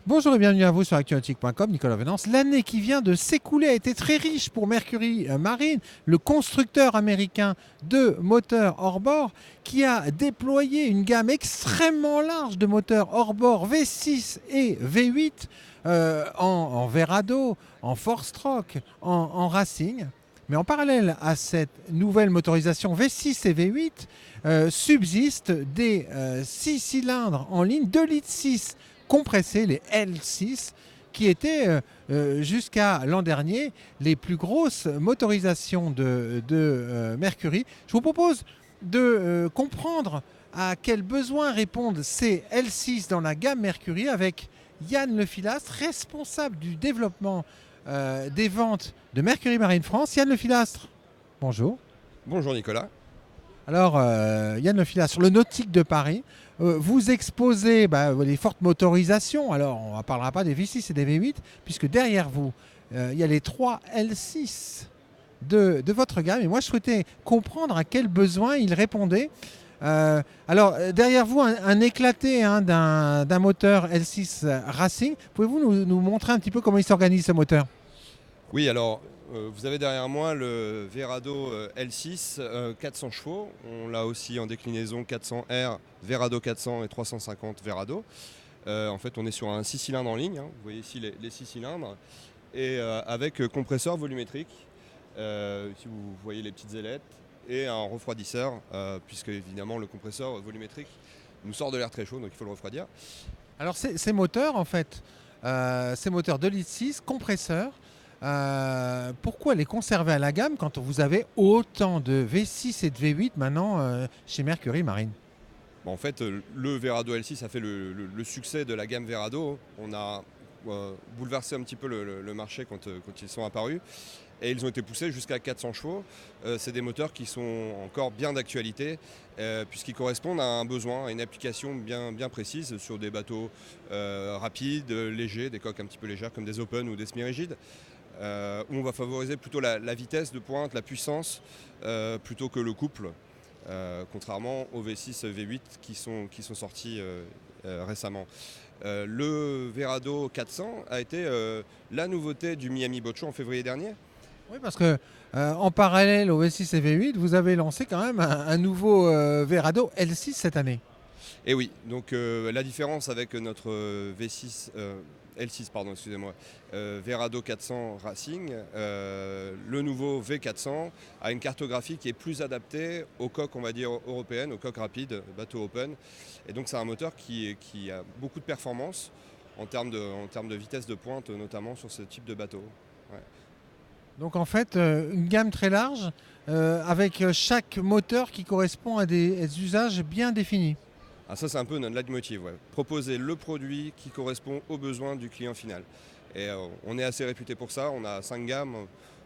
Bonjour et bienvenue à vous sur Actu-Nautique.com, Nicolas Venance. L'année qui vient de s'écouler a été très riche pour Mercury Marine, le constructeur américain de moteurs hors-bord, qui a déployé une gamme extrêmement large de moteurs hors-bord V6 et V8 en Verado, en four-stroke, en racing. Mais en parallèle à cette nouvelle motorisation V6 et V8, subsistent des 6 cylindres en ligne, 2,6 litres compressés, les L6, qui étaient jusqu'à l'an dernier les plus grosses motorisations de Mercury. Je vous propose de comprendre à quels besoins répondent ces L6 dans la gamme Mercury avec Yann Lefilastre, responsable du développement des ventes de Mercury Marine France. Yann Lefilastre, bonjour. Bonjour Nicolas. Alors, Yann Lefilastre, sur le Nautique de Paris, vous exposez les fortes motorisations. Alors, on ne parlera pas des V6 et des V8, puisque derrière vous, il y a les 3 L6 de votre gamme. Et moi, je souhaitais comprendre à quels besoins ils répondaient. Derrière vous, un éclaté d'un moteur L6 Racing. Pouvez-vous nous montrer un petit peu comment il s'organise ce moteur? Oui, alors vous avez derrière moi le Verado L6 400 chevaux. On l'a aussi en déclinaison 400R, Verado 400 et 350 Verado. En fait, on est sur un 6 cylindres en ligne. Vous voyez ici les 6 cylindres. Et avec compresseur volumétrique, si vous voyez les petites ailettes, et un refroidisseur, puisque évidemment le compresseur volumétrique nous sort de l'air très chaud, donc il faut le refroidir. Alors, ces moteurs, en fait, ces moteurs 2,6 litres, compresseurs, pourquoi les conserver à la gamme quand vous avez autant de V6 et de V8 maintenant chez Mercury Marine? En fait, le Verado L6 a fait le succès de la gamme Verado. On a bouleversé un petit peu le marché quand ils sont apparus. Et ils ont été poussés jusqu'à 400 chevaux. C'est des moteurs qui sont encore bien d'actualité, puisqu'ils correspondent à un besoin, à une application bien précise sur des bateaux rapides, légers, des coques un petit peu légères comme des open ou des semi-rigides, où on va favoriser plutôt la vitesse de pointe, la puissance, plutôt que le couple. Contrairement aux V6 V8 qui sont sortis récemment. Le Verado 400 a été la nouveauté du Miami Boat Show en février dernier. Oui, parce que en parallèle au V6 et V8, vous avez lancé quand même un nouveau Verado L6 cette année. Et oui, donc la différence avec notre V6, L6, pardon, excusez-moi, Verado 400 Racing, le nouveau V400 a une cartographie qui est plus adaptée aux coques, on va dire, européennes, aux coques rapides, bateaux open. Et donc c'est un moteur qui a beaucoup de performance en termes de vitesse de pointe, notamment sur ce type de bateau. Ouais. Donc en fait, une gamme très large avec chaque moteur qui correspond à des usages bien définis. Ah, ça, c'est un peu notre leitmotiv. Ouais. Proposer le produit qui correspond aux besoins du client final. Et on est assez réputé pour ça. On a 5 gammes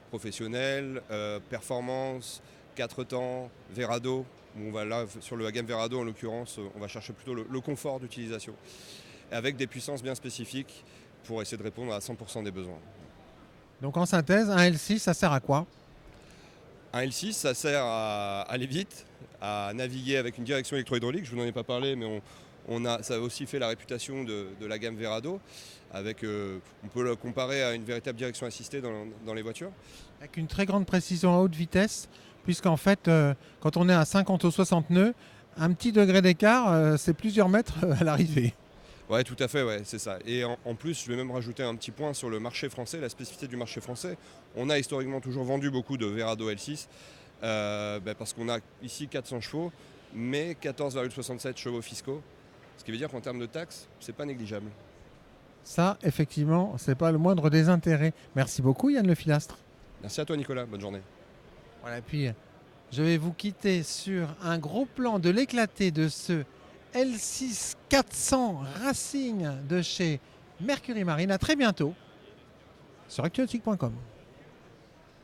professionnelles, performance, 4 temps, Verado. On va là, sur la gamme Verado, en l'occurrence, on va chercher plutôt le confort d'utilisation. Avec des puissances bien spécifiques pour essayer de répondre à 100% des besoins. Donc en synthèse, un L6, ça sert à quoi? Un L6, ça sert à aller vite, à naviguer avec une direction électro-hydraulique. Je vous en ai pas parlé, mais ça a aussi fait la réputation de la gamme Verado. On peut le comparer à une véritable direction assistée dans les voitures. Avec une très grande précision à haute vitesse, puisqu'en fait, quand on est à 50 ou 60 nœuds, un petit degré d'écart, c'est plusieurs mètres à l'arrivée. Ouais, tout à fait, ouais, c'est ça. Et en plus, je vais même rajouter un petit point sur le marché français, la spécificité du marché français. On a historiquement toujours vendu beaucoup de Verado L6, parce qu'on a ici 400 chevaux, mais 14,67 chevaux fiscaux. Ce qui veut dire qu'en termes de taxes, c'est pas négligeable. Ça, effectivement, c'est pas le moindre des intérêts. Merci beaucoup, Yann Lefilastre. Merci à toi, Nicolas. Bonne journée. Voilà, et puis je vais vous quitter sur un gros plan de l'éclaté de ce L6 400 Racing de chez Mercury Marine. À très bientôt sur Actu-Nautique.com.